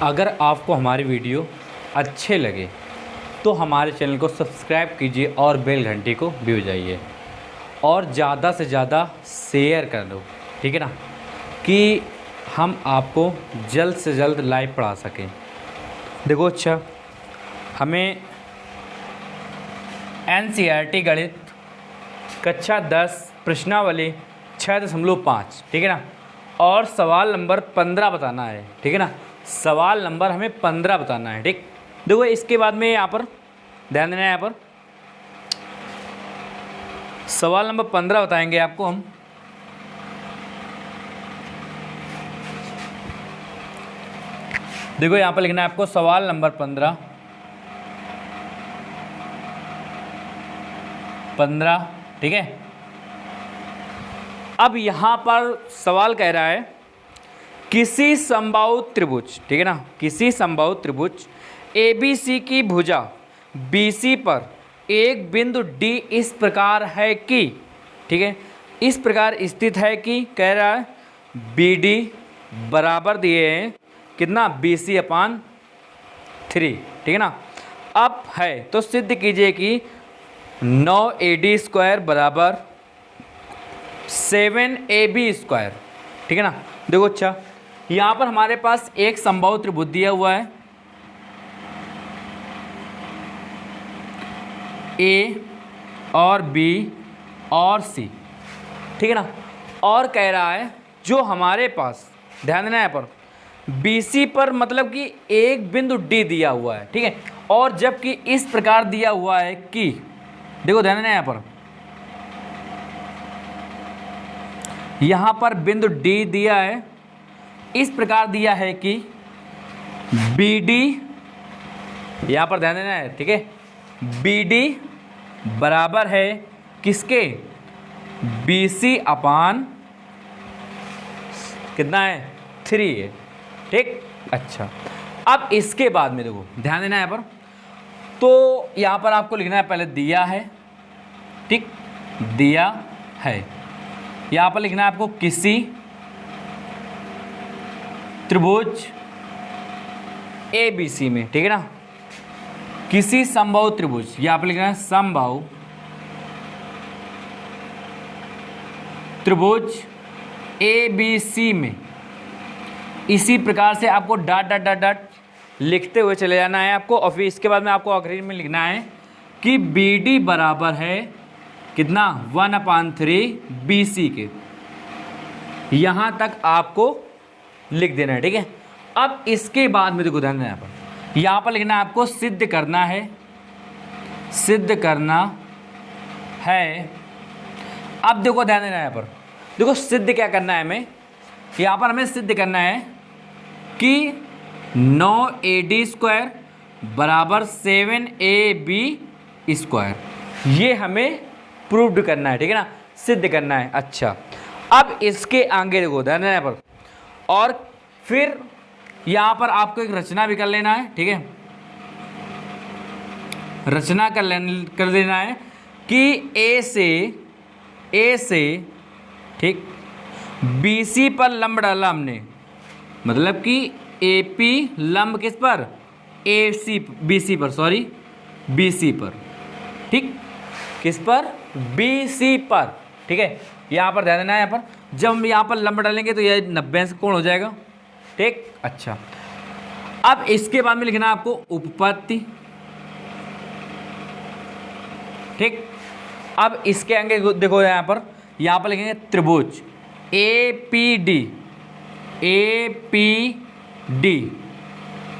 अगर आपको हमारी वीडियो अच्छे लगे तो हमारे चैनल को सब्सक्राइब कीजिए और बेल घंटी को भी बजाइए और ज़्यादा से ज़्यादा शेयर कर दो, ठीक है ना, कि हम आपको जल्द से जल्द लाइव पढ़ा सकें। देखो अच्छा, हमें NCERT गणित कक्षा 10 प्रश्नावली 6.5, ठीक है ना, और सवाल नंबर 15 बताना है, ठीक है ना। सवाल नंबर हमें 15 बताना है, ठीक। देखो इसके बाद में यहाँ पर ध्यान देना है, यहाँ पर सवाल नंबर 15 बताएंगे आपको हम। देखो यहाँ पर लिखना है आपको सवाल नंबर 15, ठीक है। अब यहाँ पर सवाल कह रहा है किसी समबाहु त्रिभुज, ठीक है ना, किसी समबाहु त्रिभुज ABC की भुजा BC पर एक बिंदु D इस प्रकार है कि, ठीक है, इस प्रकार स्थित है कि कह रहा है BD बराबर दिए हैं कितना BC/3, ठीक है ना। अब है तो सिद्ध कीजिए कि 9AD² बराबर 7AB², ठीक है ना। देखो अच्छा, यहाँ पर हमारे पास एक समबाहु त्रिभुज दिया हुआ है A और B और C, ठीक है ना, और कह रहा है जो हमारे पास, ध्यान देना यहाँ पर, BC पर मतलब कि एक बिंदु D दिया हुआ है, ठीक है, और जबकि इस प्रकार दिया हुआ है कि, देखो ध्यान देना यहाँ पर, यहाँ पर बिंदु D दिया है, इस प्रकार दिया है कि BD, यहाँ पर ध्यान देना है, ठीक है, BD बराबर है किसके BC अपान कितना है 3 है, ठीक। अच्छा, अब इसके बाद में देखो ध्यान देना है यहाँ पर, तो यहाँ पर आपको लिखना है पहले दिया है, ठीक, दिया है, यहाँ पर लिखना है आपको किसी त्रिभुज ABC में, ठीक है ना, किसी समबाहु त्रिभुज, यहाँ पर लिखना है समबाहु त्रिभुज ABC में, इसी प्रकार से आपको डॉट डॉट डॉट डॉट लिखते हुए चले जाना है आपको, और फिर इसके बाद में आपको आखिरी में लिखना है कि BD बराबर है कितना 1/3 BC के, यहाँ तक आपको लिख देना है, ठीक है। अब इसके बाद में देखो ध्यान देना, यहाँ पर लिखना है आपको सिद्ध करना है, सिद्ध करना है। अब देखो ध्यान देना है यहाँ पर, देखो सिद्ध क्या करना है हमें, यहाँ पर हमें सिद्ध करना है कि 9AD² बराबर 7AB², ये हमें प्रूव्ड करना है, ठीक है ना, सिद्ध करना है। अच्छा, अब इसके आगे देखो ध्यान देना यहाँ पर, और फिर यहाँ पर आपको एक रचना भी कर लेना है, ठीक है, रचना कर लेना है कि A से ठीक BC पर लंब डाला हमने, मतलब कि AP लंब किस पर BC पर, ठीक, किस पर BC पर, ठीक है। यहाँ पर ध्यान देना है, यहाँ पर जब हम यहाँ पर लंब डालेंगे तो यह 90 से कोण हो जाएगा, ठीक। अच्छा, अब इसके बाद में लिखना है आपको उपपत्ति, ठीक। अब इसके आगे देखो यहाँ पर लिखेंगे त्रिभुज APD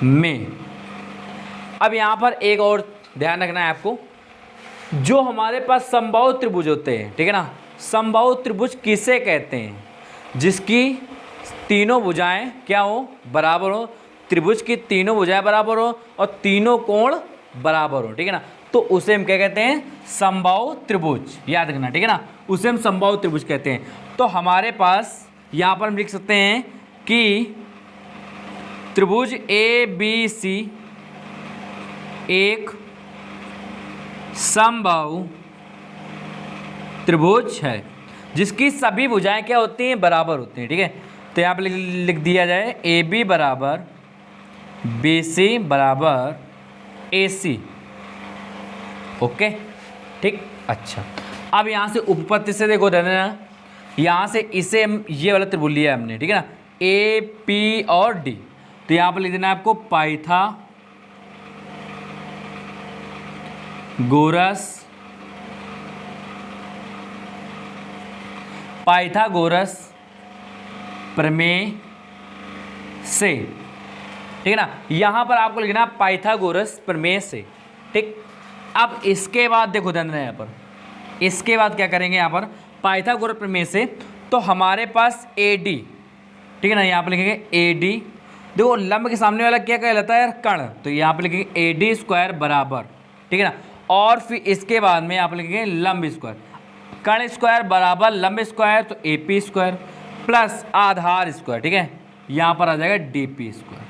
में। अब यहाँ पर एक और ध्यान रखना है आपको, जो हमारे पास समबाहु त्रिभुज होते हैं, ठीक है ना, समबाहु त्रिभुज किसे कहते हैं, जिसकी तीनों भुजाएं क्या हो, बराबर हो, त्रिभुज की तीनों भुजाएं बराबर हो और तीनों कोण बराबर हो, ठीक है ना, तो उसे हम क्या कहते हैं, समबाहु त्रिभुज, याद रखना, ठीक है ना, उसे हम समबाहु त्रिभुज कहते हैं। तो हमारे पास यहाँ पर हम लिख सकते हैं कि त्रिभुज ABC एक समबाहु त्रिभुज है जिसकी सभी भुजाएं क्या होती हैं, बराबर होती हैं, ठीक है। तो यहाँ पर लिख दिया जाए AB बराबर BC बराबर AC। ओके ठीक। अच्छा अब यहाँ से उपपत्ति से देखो ध्यान देना, यहाँ से इसे ये वाला त्रिभुज लिया है हमने, ठीक है ना, AP और D। तो यहाँ पर लिख देना है आपको पाइथागोरस प्रमेय से, ठीक है ना। यहाँ पर आपको लिखना है पाइथागोरस प्रमेय से, ठीक। अब इसके बाद देखो ध्यान देना, यहाँ पर इसके बाद क्या करेंगे, यहाँ पर पाइथागोरस प्रमेय से तो हमारे पास AD, ठीक है ना, यहाँ पर लिखेंगे AD। देखो लंब के सामने वाला क्या कहलाता है यार, कर्ण, तो यहाँ पर लिखेंगे AD स्क्वायर बराबर, ठीक है ना। और फिर इसके बाद में यहाँ पर लिखेंगे लंब स्क्वायर, कर्ण स्क्वायर बराबर लंब स्क्वायर, तो AP स्क्वायर प्लस आधार स्क्वायर, ठीक है, यहाँ पर आ जाएगा DP स्क्वायर।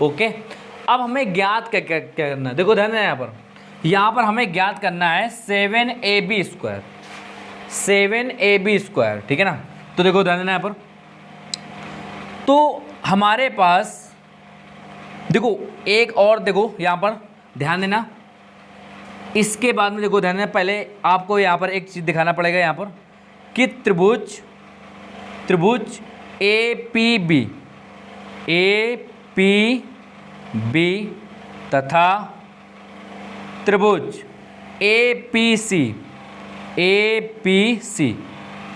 ओके अब हमें ज्ञात क्या करना है, देखो ध्यान देना, यहाँ पर हमें ज्ञात करना है 7AB स्क्वायर, 7AB स्क्वायर, ठीक है ना। तो देखो ध्यान देना यहाँ पर, तो हमारे पास देखो एक और, देखो यहाँ पर ध्यान देना, इसके बाद में देखो ध्यान देना, पहले आपको यहाँ पर एक चीज़ दिखाना पड़ेगा यहाँ पर कि त्रिभुज APB तथा त्रिभुज APC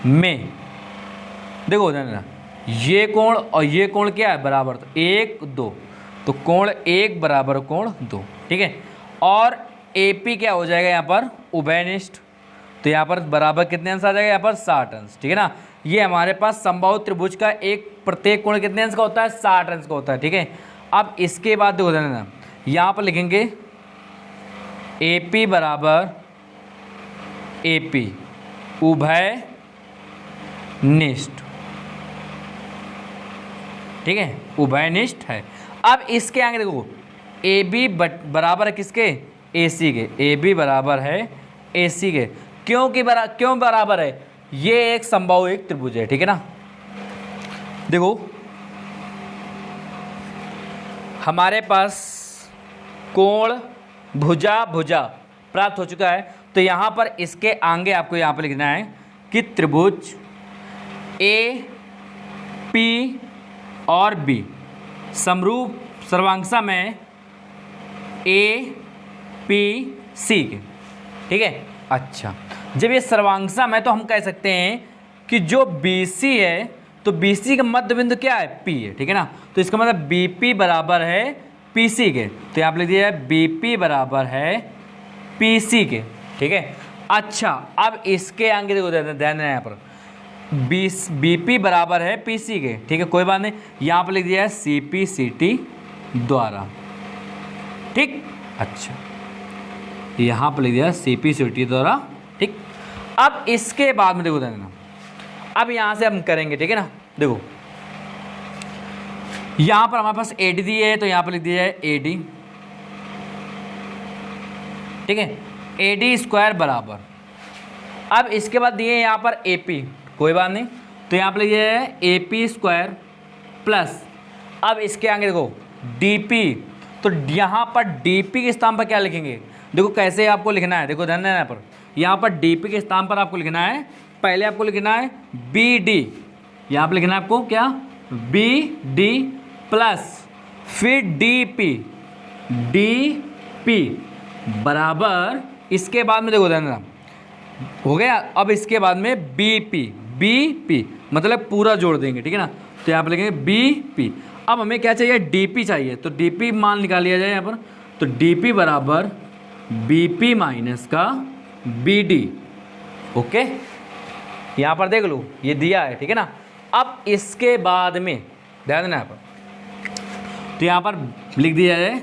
में देखो ध्यान देना, ये कोण और ये कोण क्या है, बराबर, तो 1 2, तो कोण 1 बराबर कोण 2, ठीक है। और AP क्या हो जाएगा यहाँ पर, उभयनिष्ठ, तो यहाँ पर बराबर कितने अंश आ जाएगा, यहाँ पर 60 अंश, ठीक है ना। ये हमारे पास समबाहु त्रिभुज का एक प्रत्येक कोण कितने अंश का होता है, 60 अंश का होता है, ठीक है। अब इसके बाद देखो देना, यहाँ पर लिखेंगे AP बराबर AP उभयनिष्ठ, ठीक है, उभयनिष्ठ है। अब इसके आगे देखो AB बराबर है किसके, AC के, AB बराबर है AC के, क्यों बराबर है, ये एक समबाहु एक त्रिभुज है, ठीक है ना। देखो हमारे पास कोण भुजा प्राप्त हो चुका है, तो यहाँ पर इसके आगे आपको यहाँ पर लिखना है कि त्रिभुज AP और B समरूप सर्वांशा में APC के, ठीक है। अच्छा जब ये सर्वांशा में, तो हम कह सकते हैं कि जो BC है, तो BC का मध्य बिंदु क्या है, P है, ठीक है ना। तो इसका मतलब BP बराबर है PC के, तो यहाँ पर लिख दिया है BP बराबर है PC के, ठीक है। अच्छा अब इसके आगे देखो ध्यान देना, यहाँ पर BP बराबर है PC के, ठीक है, कोई बात नहीं, यहाँ पर लिख दिया है CPCT द्वारा, ठीक। अच्छा यहाँ पर लिख दिया CPCT द्वारा, ठीक। अब इसके बाद में देखो ध्यान, अब यहाँ से हम करेंगे, ठीक है ना। देखो यहाँ पर हमारे पास AD दिए है, तो यहाँ पर लिख दिया है AD, ठीक है, AD स्क्वायर बराबर, अब इसके बाद दिए यहाँ पर AP, कोई बात नहीं, तो यहाँ पर लिख दिया है AP स्क्वायर प्लस, अब इसके आगे देखो DP, तो यहाँ पर DP के स्थान पर क्या लिखेंगे, देखो कैसे आपको लिखना है, देखो ध्यान देना, यहाँ पर DP के स्थान पर आपको लिखना है, पहले आपको लिखना है BD, यहाँ पर लिखना है आपको क्या, BD प्लस फिर DP बराबर, इसके बाद में देखो ध्यान देना, हो गया। अब इसके बाद में BP मतलब पूरा जोड़ देंगे, ठीक है ना, तो यहाँ पर लिखेंगे BP। अब हमें क्या चाहिए, DP चाहिए, तो DP मान निकाल लिया जाए यहाँ पर, तो DP बराबर BP माइनस का BD, ओके, यहाँ पर देख लो ये दिया है, ठीक है ना। अब इसके बाद में ध्यान देना यहाँ पर, तो यहाँ पर लिख दिया है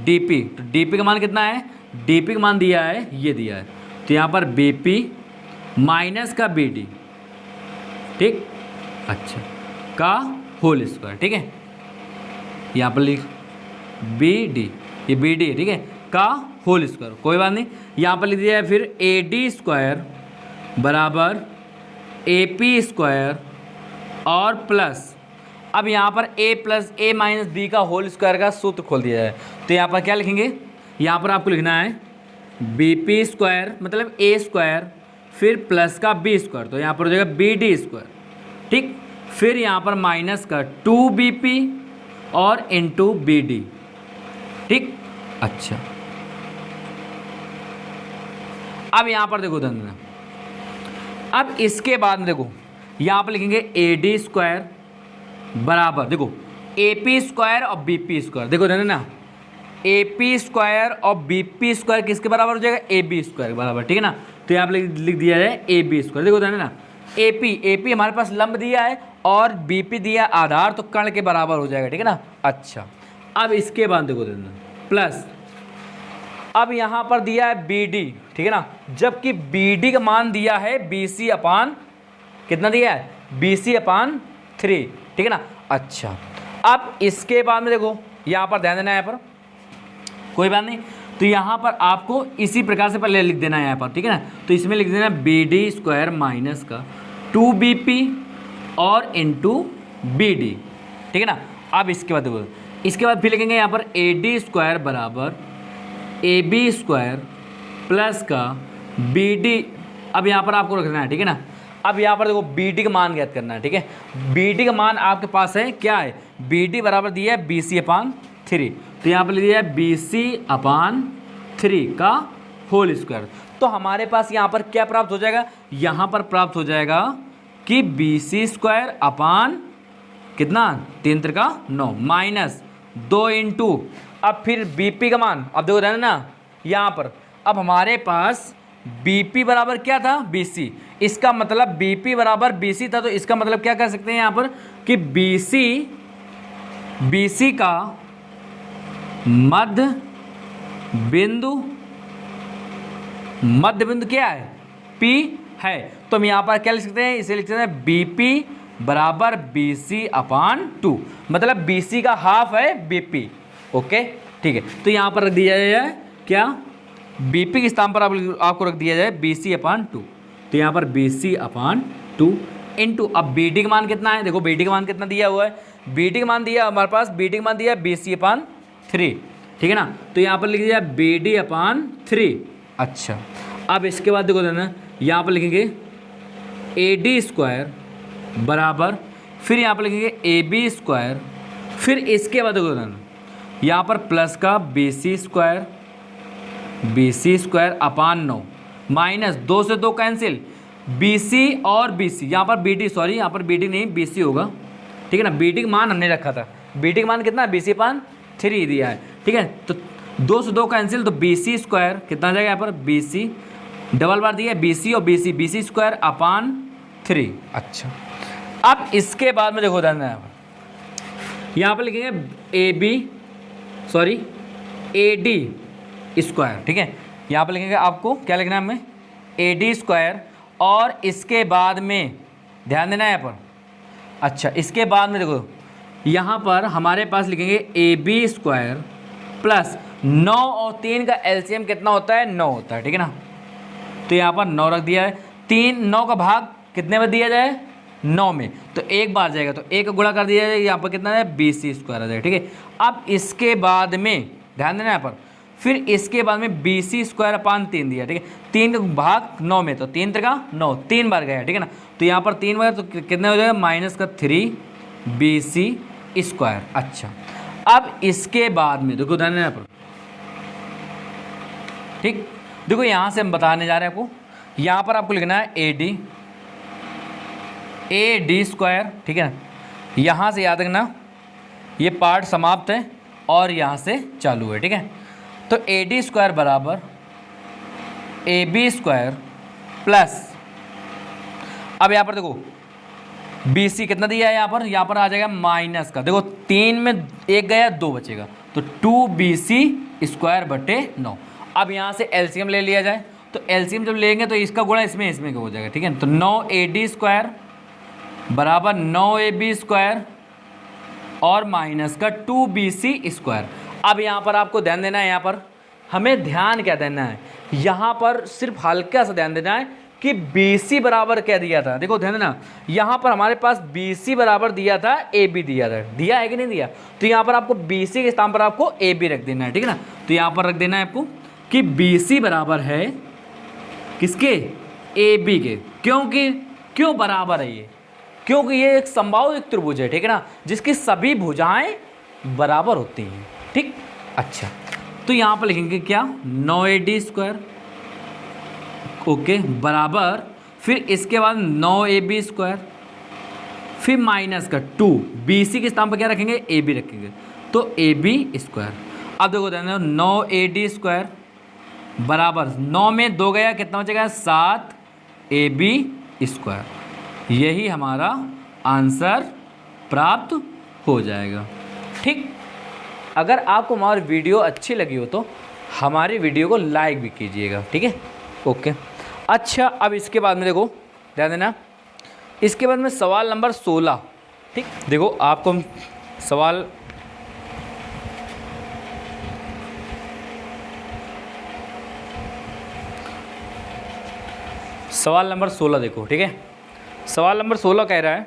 DP, तो DP का मान कितना है, DP का मान दिया है, ये दिया है, तो यहाँ पर BP माइनस का BD, ठीक, अच्छा, का होल स्क्वायर, ठीक है, यहाँ पर लिख BD, ये BD है, ठीक है, का होल स्क्वायर, कोई बात नहीं, यहाँ पर लिख दिया है फिर AD स्क्वायर बराबर AP स्क्वायर और प्लस, अब यहाँ पर a plus A minus B का होल स्क्वायर का सूत्र खोल दिया जाए, तो यहाँ पर क्या लिखेंगे, यहाँ पर आपको लिखना है बी पी स्क्वायर मतलब ए स्क्वायर फिर प्लस का बी स्क्वायर, तो यहाँ पर हो जाएगा बी डी स्क्वायर, ठीक। फिर यहाँ पर माइनस का 2bp और इंटू बी डी, ठीक। अच्छा, अब यहाँ पर देखो ध्यान देना, अब इसके बाद में देखो यहाँ पर लिखेंगे ए डी स्क्वायर बराबर, देखो ए पी स्क्वायर और बी पी स्क्वायर, देखो ध्यान देना, ए पी स्क्वायर और बी पी स्क्वायर किसके बराबर हो जाएगा, ए बी स्क्वायर के बराबर, ठीक है ना। तो यहाँ पर लिख दिया जाए ए बी स्क्वायर, देखो ध्यान देना, ए पी हमारे पास लंब दिया है और बी पी दिया आधार, तो कर्ण के बराबर हो जाएगा, ठीक है ना। अच्छा, अब इसके बाद देखो देना प्लस, अब यहाँ पर दिया है बी डी, ठीक है ना, जबकि बी डी का मान दिया है बी सी अपान, कितना दिया है, बी सी अपान 3, ठीक है ना। अच्छा, अब इसके बाद में देखो यहाँ पर ध्यान देना है, यहाँ पर कोई बात नहीं, तो यहाँ पर आपको इसी प्रकार से पहले लिख देना है यहाँ पर, ठीक है ना। तो इसमें लिख देना बी डी स्क्वायर माइनस का 2bp और इंटू बी डी, ठीक है ना। अब इसके बाद देखो, इसके बाद फिर लिखेंगे यहाँ पर ए डी स्क्वायर बराबर ए बी स्क्वायर प्लस का बी डी, अब यहाँ पर आपको रखना है, ठीक है ना। अब यहाँ पर देखो बी डी का मान ज्ञात करना है, ठीक है। बी डी का मान आपके पास है, क्या है, बी डी बराबर दिया है बी सी अपान 3, तो यहाँ पर लिख दिया है बी सी अपान 3 का होल स्क्वायर। तो हमारे पास यहाँ पर क्या प्राप्त हो जाएगा, यहाँ पर प्राप्त हो जाएगा कि बी सी स्क्वायर अपान कितना 3 त्रिका 9 माइनस 2 इंटू, अब फिर बी पी का मान, अब देखो ध्यान ना यहाँ पर, अब हमारे पास बी पी बराबर क्या था, बी सी, इसका मतलब बी पी बराबर बी सी था, तो इसका मतलब क्या कर सकते हैं यहाँ पर कि बी सी का मध्य बिंदु क्या है, P है, तो हम यहाँ पर क्या लिख सकते हैं, इसे लिख सकते हैं बी पी बराबर बी सी अपान 2, मतलब बी सी का हाफ है बी पी, ओके, ठीक है। तो यहाँ पर रख दिया जाए क्या, बी पी के स्थान पर आपको रख दिया जाए बी सी अपान 2, तो यहाँ पर बी सी अपान 2 इंटू, अब बी डी का मान कितना है, देखो बी डी का मान कितना दिया हुआ है, बी डी का मान दिया हमारे पास, बी डी का मान दिया बी सी अपान 3, ठीक है ना। तो यहाँ पर लिख दिया बी डी अपान 3। अच्छा, अब इसके बाद देखो ना यहाँ पर लिखेंगे ए डी स्क्वायर बराबर, फिर यहाँ पर लिखेंगे ए बी स्क्वायर, फिर इसके बाद देखो ना यहाँ पर प्लस का B C square upon 9 minus 2 से 2 कैंसिल, बी सी और बी सी, यहाँ पर बी डी, सॉरी यहाँ पर बी डी नहीं बी सी होगा, ठीक है ना। बी डी का मान हमने रखा था, बी डी का मान कितना, बी सी अपान 3 दिया है, ठीक है। तो 2 से 2 कैंसिल, तो बी सी स्क्वायर कितना आ जाएगा यहाँ पर, बी सी डबल बार दिया है बी सी और बी सी स्क्वायर अपान 3। अच्छा, अब इसके बाद में देखो ध्यान यहाँ पर लिखेंगे ए डी स्क्वायर, ठीक है। यहाँ पर लिखेंगे आपको क्या लिखना है हमें, ए डी स्क्वायर, और इसके बाद में ध्यान देना है यहाँ पर। अच्छा, इसके बाद में देखो यहाँ पर हमारे पास लिखेंगे ए बी स्क्वायर प्लस 9 और 3 का एलसीएम कितना होता है, 9 होता है, ठीक है ना। तो यहाँ पर 9 रख दिया है, 9 का भाग कितने में दिया जाए, 9 में, तो एक बार जाएगा, तो एक गुणा कर दिया जाए, यहाँ पर कितना है बी सी स्क्वायर आ जाएगा, ठीक है। अब इसके बाद में ध्यान देना यहाँ पर, फिर इसके बाद में बी सी स्क्वायर अपान 3 दिया, ठीक है। 3 का भाग 9 में, तो 3 त्रिका 9, 3 बार गया, ठीक है ना। तो यहाँ पर 3 बार, तो कितने हो जाएगा माइनस का 3 बी सी स्क्वायर। अच्छा, अब इसके बाद में देखो ध्यान देना यहाँ पर, ठीक, देखो यहाँ से हम बताने जा रहे हैं आपको, यहाँ पर आपको लिखना है ए डी स्क्वायर, ठीक है ना। यहाँ से याद रखना ये पार्ट समाप्त है और यहाँ से चालू है, ठीक है। तो ए डी स्क्वायर बराबर ए बी स्क्वायर प्लस, अब यहाँ पर देखो बी सी कितना दिया है, यहाँ पर आ जाएगा माइनस का, देखो 3 में 1 गया 2 बचेगा, तो 2bc स्क्वायर बटे 9। अब यहाँ से एलसीएम ले लिया जाए, तो एलसीएम जब लेंगे तो इसका गुणा इसमें हो जाएगा, ठीक है। तो 9ad स्क्वायर बराबर 9ab स्क्वायर और माइनस का 2bc स्क्वायर। अब यहाँ पर आपको ध्यान देना है, यहाँ पर हमें ध्यान क्या देना है, यहाँ पर सिर्फ हल्का सा ध्यान देना है कि BC बराबर क्या दिया था, देखो ध्यान देना, यहाँ पर हमारे पास BC बराबर दिया था AB दिया था, दिया है कि नहीं दिया, तो यहाँ पर आपको BC के स्थान पर आपको AB रख देना है, ठीक है ना। तो यहाँ पर रख देना है आपको कि BC बराबर है किसके, AB के, क्यों बराबर है ये, क्योंकि ये एक समबाहु एक त्रिभुज है, ठीक है ना, जिसकी सभी भुजाएं बराबर होती हैं, ठीक। अच्छा, तो यहाँ पर लिखेंगे क्या, 9AD², ओके, बराबर, फिर इसके बाद 9AB², फिर माइनस का 2, BC के स्थान पर क्या रखेंगे, AB रखेंगे, तो AB²। अब देखो 9AD² बराबर 9 में 2 गया, कितना बचेगा, 7AB²। यही हमारा आंसर प्राप्त हो जाएगा, ठीक। अगर आपको हमारी वीडियो अच्छी लगी हो तो हमारी वीडियो को लाइक भी कीजिएगा, ठीक है, ओके। अच्छा, अब इसके बाद में देखो ध्यान देना, इसके बाद में सवाल नंबर 16, ठीक। देखो आपको सवाल नंबर 16 देखो, ठीक है। सवाल नंबर 16 कह रहा है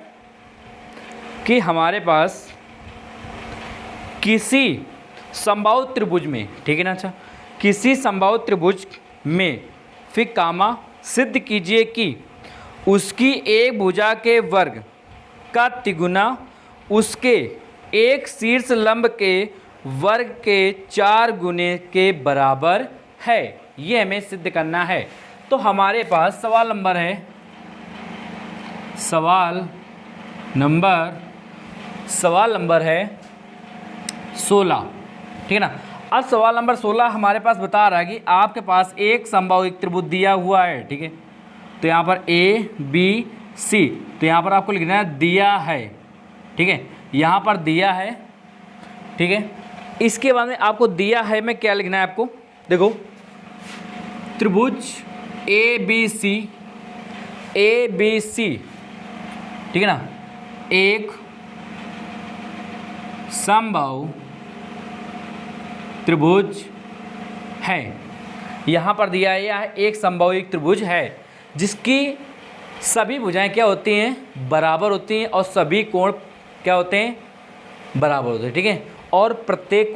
कि हमारे पास किसी समबाहु त्रिभुज में, ठीक है ना, अच्छा, किसी समबाहु त्रिभुज में फिर कामा सिद्ध कीजिए कि उसकी एक भुजा के वर्ग का तिगुना उसके एक शीर्ष लंब के वर्ग के 4 गुने के बराबर है, ये हमें सिद्ध करना है। तो हमारे पास सवाल नंबर है 16, ठीक है ना। अब सवाल नंबर 16 हमारे पास बता रहा है कि आपके पास एक समबाहु एक त्रिभुज दिया हुआ है, ठीक है। तो यहाँ पर ABC, तो यहाँ पर आपको लिखना है दिया है, ठीक है, यहाँ पर दिया है, ठीक है। इसके बाद में आपको दिया है में क्या लिखना है आपको, देखो त्रिभुज ABC, ठीक है ना, एक समबाहु त्रिभुज है, यहाँ पर दिया है यह एक समबाहु एक त्रिभुज है जिसकी सभी भुजाएं क्या होती हैं, बराबर होती हैं, और सभी कोण क्या होते हैं, बराबर होते हैं, ठीक है। और प्रत्येक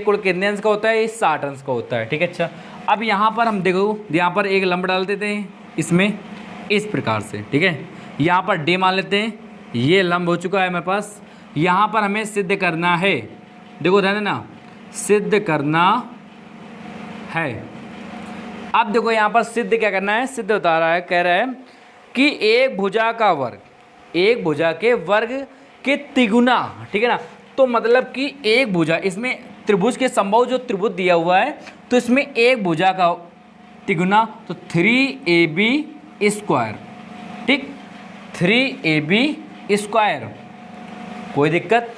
कोण कितने अंश का होता है, ये 60 अंश का होता है, ठीक है। अच्छा, अब यहाँ पर हम देखो, यहाँ पर एक लंब डाल देते हैं इसमें इस प्रकार से, ठीक है। यहाँ पर D मान लेते हैं, ये लंब हो चुका है हमारे पास। यहाँ पर हमें सिद्ध करना है, देखो ध्यान देना, सिद्ध करना है। अब देखो यहाँ पर सिद्ध क्या करना है, सिद्ध बता रहा है, कह रहा है कि एक भुजा का वर्ग, एक भुजा के वर्ग के तिगुना, ठीक है ना। तो मतलब कि एक भुजा, इसमें त्रिभुज के समबाहु जो त्रिभुज दिया हुआ है, तो इसमें एक भुजा का तिगुना, तो 3AB², ठीक, 3AB², कोई दिक्कत,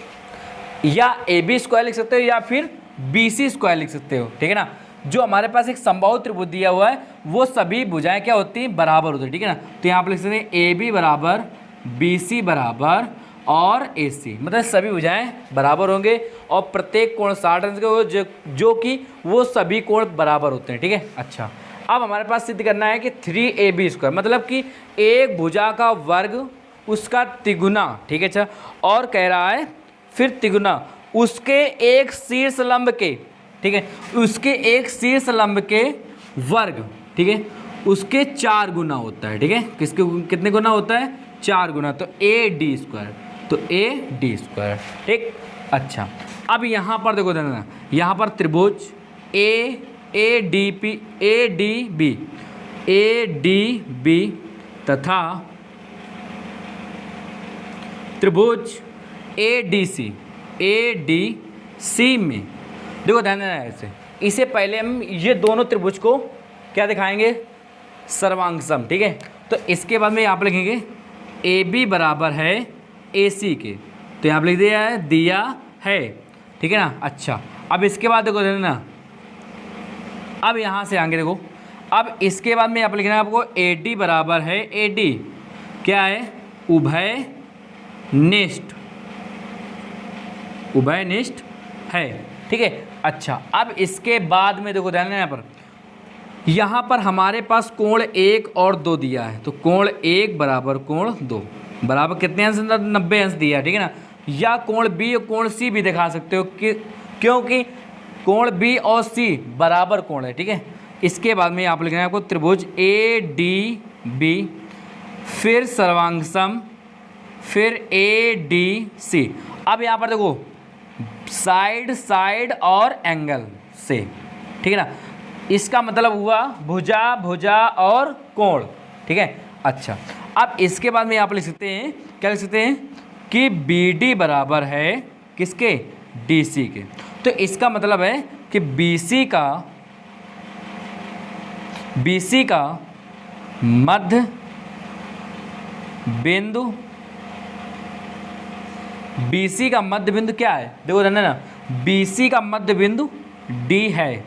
या AB² लिख सकते हो या फिर BC² लिख सकते हो, ठीक है ना। जो हमारे पास एक समबाहु त्रिभुज दिया हुआ है वो सभी भुजाएं क्या होती हैं, बराबर होती है, ठीक है ना। तो यहाँ पर लिख सकते हैं AB बराबर BC बराबर और AC, मतलब सभी भुजाएं बराबर होंगे और प्रत्येक कोण 60 अंश के हो, जो कि वो सभी कोण बराबर होते हैं, ठीक है। अच्छा, अब हमारे पास सिद्ध करना है कि 3AB², मतलब कि एक भुजा का वर्ग उसका तिगुना, ठीक है। अच्छा, और कह रहा है फिर तिगुना उसके एक शीर्ष लंब के, ठीक है, उसके एक शीर्ष लंब के वर्ग, ठीक है, उसके 4 गुना होता है, ठीक है। किसके कितने गुना होता है, 4 गुना, तो AD², तो AD², ठीक। अच्छा, अब यहाँ पर देखो देना, यहाँ पर त्रिभुज ADB तथा त्रिभुज ADC में, देखो ध्यान देना है ऐसे, इसे पहले हम ये दोनों त्रिभुज को क्या दिखाएंगे, सर्वांग सम, ठीक है। तो इसके बाद में यहाँ पर लिखेंगे AB बराबर है AC के, तो यहाँ पर लिख दिया है, ठीक है ना। अच्छा, अब इसके बाद देखो देना, अब यहाँ से आगे देखो, अब इसके बाद में यहाँ पर लिखना है आपको AD बराबर है AD क्या है, उभयनिष्ठ है, ठीक है। अच्छा, अब इसके बाद में देखो ध्यान देना, यहाँ पर यहाँ पर हमारे पास कोण 1 और 2 दिया है, तो कोण 1 बराबर कोण 2 बराबर कितने अंश, 90 अंश दिया है, ठीक है ना। या कोण बी और कोण सी भी दिखा सकते हो कि क्योंकि कोण बी और सी बराबर कोण है, ठीक है। इसके बाद में यहाँ पर लिखना है आपको त्रिभुज ए डी बी, फिर सर्वांगसम, फिर ए डी सी। अब यहाँ पर देखो साइड साइड और एंगल से, ठीक है ना। इसका मतलब हुआ भुजा भुजा और कोण, ठीक है। अच्छा, अब इसके बाद में यहाँ पर लिख सकते हैं, क्या लिख सकते हैं कि बी डी बराबर है किसके, डी सी के। तो इसका मतलब है कि बी सी का मध्य बिंदु, BC का मध्य बिंदु क्या है, देखो ध्यान देना, BC का मध्य बिंदु D है,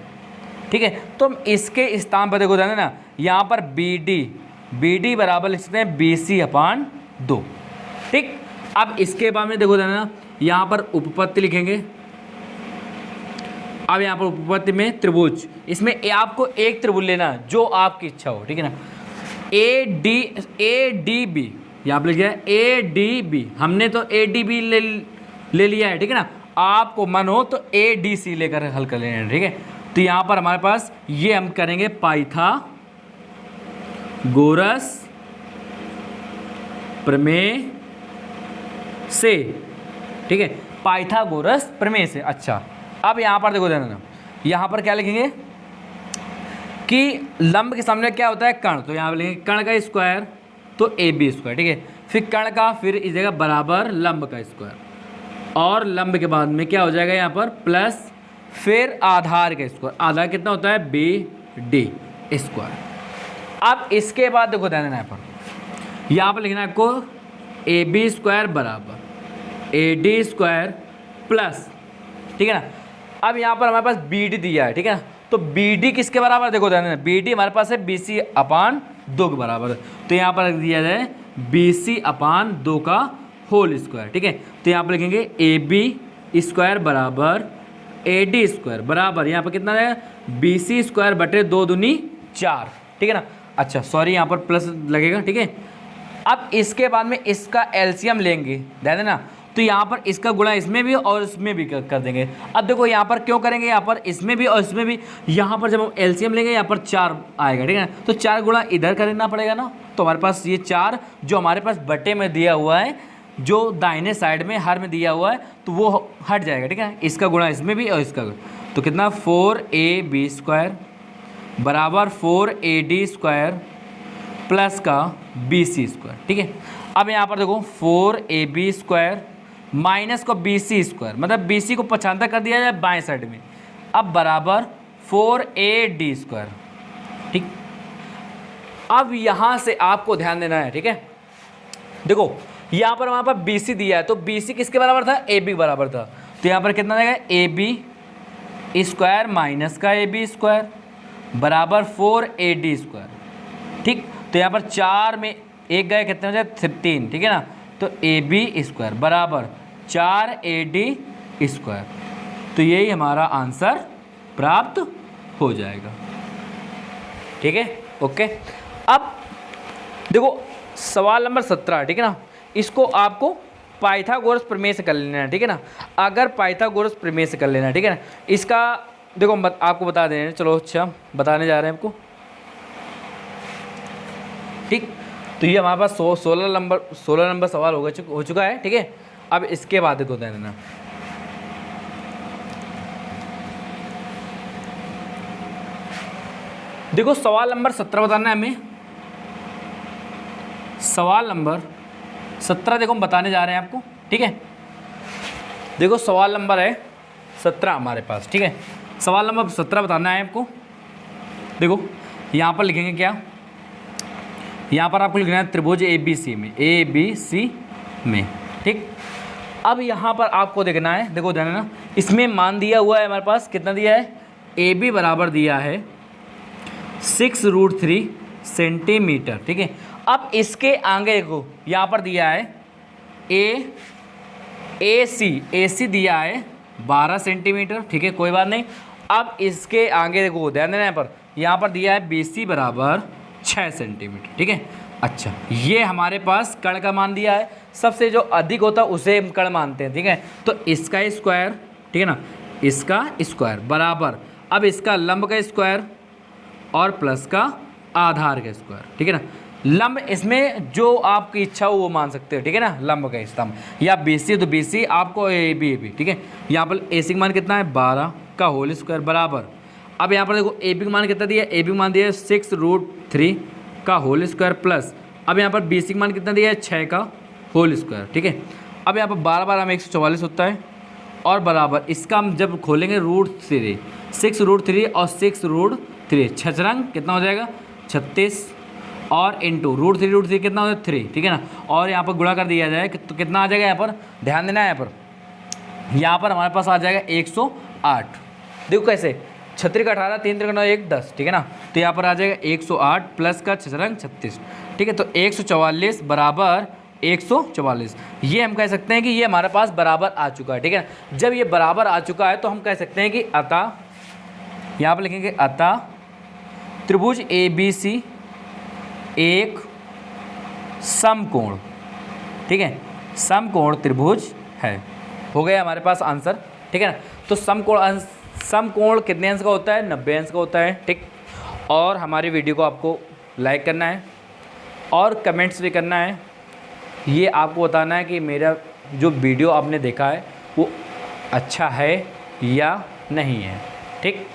ठीक है। तो हम इसके स्थान पर देखो ध्यान देना, यहाँ पर BD बराबर लिख सकते हैं BC/2, ठीक। अब इसके बाद में देखो ध्यान देना, यहाँ पर उपपत्ति लिखेंगे। अब यहाँ पर उपपत्ति में त्रिभुज, इसमें आपको एक त्रिभुज लेना जो आपकी इच्छा हो, ठीक है ना। ADB यहाँ पर लिखा है ADB, हमने तो ADB ले लिया है, ठीक है ना। आपको मन हो तो ADC लेकर हल कर लेना है, ठीक है। तो यहाँ पर हमारे पास ये हम करेंगे पाइथागोरस प्रमेय से, ठीक है, पाइथागोरस प्रमेय से। अच्छा, अब यहाँ पर देखो ध्यान, यहाँ पर क्या लिखेंगे कि लंब के सामने क्या होता है, कर्ण, तो यहाँ पर लिखेंगे कर्ण का स्क्वायर तो AB स्क्वायर, ठीक है। फिर कर्ण का, फिर इस जगह बराबर लंब का स्क्वायर, और लंब के बाद में क्या हो जाएगा यहाँ पर प्लस, फिर आधार का स्क्वायर, आधार कितना होता है BD स्क्वायर। अब इसके बाद देखो ध्यान देना, यहाँ पर लिखना है आपको AB स्क्वायर बराबर AD स्क्वायर प्लस, ठीक है ना। अब यहाँ पर हमारे पास BD दिया है, ठीक है ना। तो BD किसके बराबर, देखो ध्यान देना, BD हमारे पास है BC/2 के बराबर है। तो यहाँ पर दिया जाए BC/2 का होल स्क्वायर, ठीक है। तो यहाँ पर लिखेंगे AB स्क्वायर बराबर AD स्क्वायर बराबर, यहाँ पर कितना है BC स्क्वायर बटे 2 दूनी 4, ठीक है ना। अच्छा सॉरी, यहाँ पर प्लस लगेगा, ठीक है। अब इसके बाद में इसका एलसीएम लेंगे, ध्यान देना। तो यहाँ पर इसका गुणा इसमें भी और इसमें भी कर देंगे। अब देखो यहाँ पर क्यों करेंगे, यहाँ पर इसमें भी और इसमें भी, यहाँ पर जब हम एलसीएम लेंगे यहाँ पर 4 आएगा, ठीक है ना। तो 4 गुणा इधर करना पड़ेगा ना, तो हमारे पास ये 4 जो हमारे पास बटे में दिया हुआ है, जो दाहिने साइड में हर में दिया हुआ है, तो वो हट जाएगा, ठीक है। इसका गुणा इसमें भी और इसका, तो कितना 4AB स्क्वायर बराबर 4AD स्क्वायर प्लस का BC स्क्वायर, ठीक है। अब यहाँ पर देखो 4AB स्क्वायर माइनस को BC स्क्वायर, मतलब BC को 75 कर दिया जाए बाएं साइड में, अब बराबर 4AD स्क्वायर, ठीक। अब यहाँ से आपको ध्यान देना है, ठीक है। देखो यहाँ पर वहाँ पर BC दिया है, तो BC किसके बराबर था, AB बराबर था। तो यहाँ पर कितना देगा AB स्क्वायर माइनस का AB स्क्वायर बराबर 4AD स्क्वायर, ठीक। तो यहाँ पर 4 में 1 गए, कितने हो जाए 3, ठीक है ना। तो AB स्क्वायर बराबर 4AD स्क्वायर, तो यही हमारा आंसर प्राप्त हो जाएगा, ठीक है, ओके। अब देखो सवाल नंबर 17, ठीक है ना। इसको आपको पाइथागोरस प्रमेय से कर लेना है, ठीक है ना। अगर पाइथागोरस प्रमेय से कर लेना है, ठीक है ना। इसका देखो आपको बता दें, चलो अच्छा बताने जा रहे हैं आपको, ठीक। तो ये हमारे पास 16 नंबर सवाल हो चुका है, ठीक है। अब इसके बाद देखो देना, देखो सवाल नंबर 17 बताना है हमें। सवाल नंबर 17 देखो हम बताने जा रहे हैं आपको, ठीक है। देखो सवाल नंबर है 17 हमारे पास, ठीक है। सवाल नंबर 17 बताना है आपको। देखो यहाँ पर लिखेंगे क्या, यहाँ पर आपको लिखना है त्रिभुज ABC में, ठीक। अब यहाँ पर आपको देखना है, देखो ध्यान देना, इसमें मान दिया हुआ है हमारे पास, कितना दिया है, AB बराबर दिया है 6√3 सेंटीमीटर, ठीक है। अब इसके आगे को यहाँ पर दिया है AC दिया है 12 सेंटीमीटर, ठीक है, कोई बात नहीं। अब इसके आगे देखो ध्यान देना, यहाँ पर यहाँ पर दिया है BC बराबर 6 सेंटीमीटर, ठीक है। अच्छा, ये हमारे पास कर्ण का मान दिया है, सबसे जो अधिक होता है उसे हम कर्ण मानते हैं, ठीक है। तो इसका स्क्वायर, ठीक है ना, इसका स्क्वायर बराबर, अब इसका लंब का स्क्वायर और प्लस का आधार का स्क्वायर, ठीक है ना। लंब इसमें जो आपकी इच्छा हो वो मान सकते हो, ठीक है ना। लंब का स्तंभ या BC तो BC आपको AB, ठीक है। यहाँ पर AC का मान कितना है 12 का होल स्क्वायर बराबर, अब यहाँ पर देखो AB का मान कितना दिया है, AB का मान दिया है 6√3 का होल स्क्वायर प्लस, अब यहाँ पर BC का मान कितना दिया है 6 का होल स्क्वायर, ठीक है। अब यहाँ पर 12 में 144 होता है और बराबर इसका हम जब खोलेंगे √3, 6√3 और 6√3 छचरंग कितना हो जाएगा 36 और इंटू √3 कितना हो जाएगा 3, ठीक है ना। और यहाँ पर गुणा कर दिया जाए तो कितना आ जाएगा, यहाँ पर ध्यान देना है, यहाँ पर हमारे पास आ जाएगा 108। देखो कैसे, 36 का 18, 3 3 9 1 10, ठीक है ना। तो यहाँ पर आ जाएगा 108 प्लस का छचरंग 36, ठीक है। तो 144 बराबर 144, ये हम कह सकते हैं कि ये हमारे पास बराबर आ चुका है, ठीक है ना। जब ये बराबर आ चुका है तो हम कह सकते हैं कि अतः, यहाँ पर लिखेंगे अतः त्रिभुज ABC एक समकोण, ठीक है, समकोण त्रिभुज है। हो गया हमारे पास आंसर, ठीक है ना। तो समकोण कितने अंश का होता है, 90 अंश का होता है, ठीक। और हमारी वीडियो को आपको लाइक करना है और कमेंट्स भी करना है, ये आपको बताना है कि मेरा जो वीडियो आपने देखा है वो अच्छा है या नहीं है, ठीक।